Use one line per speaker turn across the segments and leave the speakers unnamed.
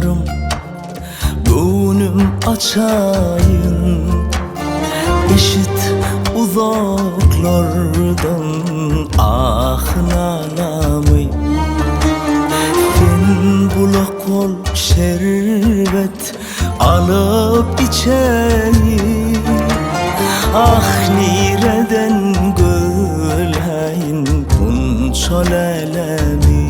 yarım gönlüm açayım, eşit uzaklardan ahnalamı. Sen bulak ol şerbet alıp içeyim, ah nireden gölhayin bunçol elemi.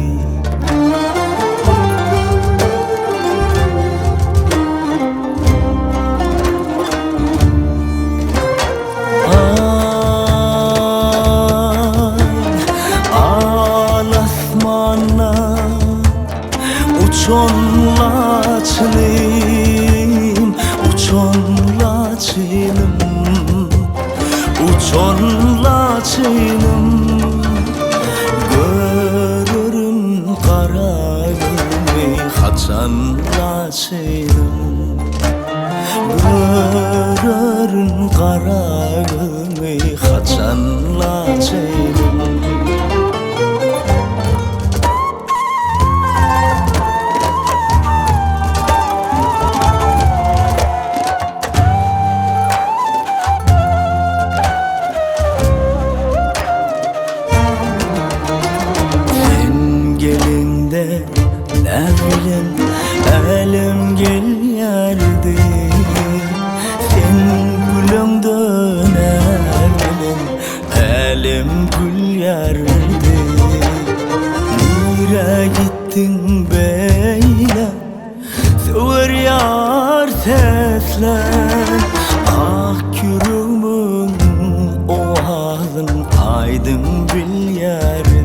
Uçon laçınım, uçon laçınım, uçon laçınım. Görürüm karagümü haçan laçınım, görürüm karagümü haçan laçınım. Ne bileyim elim gel yerdi, sen gülünden ne bileyim elim gül yerdi. Nire gittin beyle sever yar seslen, ah kürümün o ağzın aydın bil yerdi.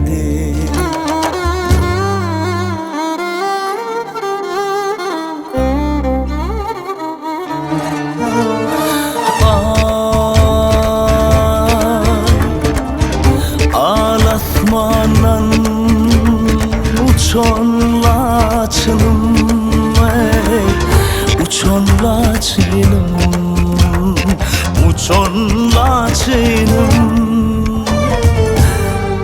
Uçon laçınım, ey uçon laçınım, uçon laçınım.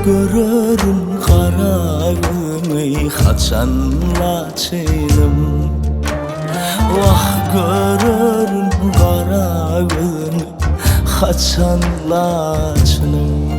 Görürüm karagümü haçan laçınım, vah görürüm karagümü haçan laçınım.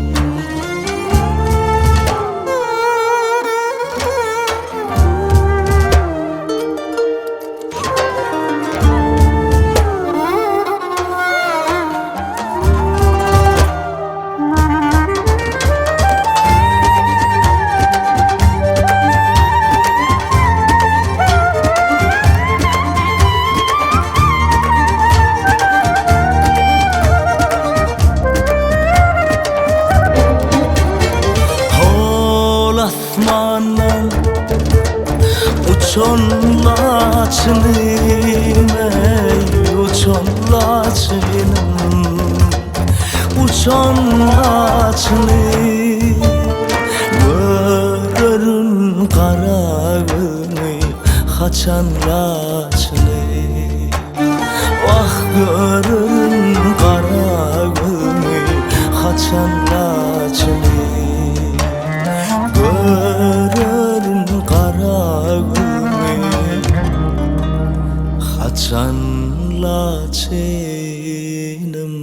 Uçon laçınım, ey uçon laçınım, uçon laçınım. Görürüm karagümü haçan laçınım, vah görürüm karagümü haçan laçınım. Görürüm karagümü haçan laçınım.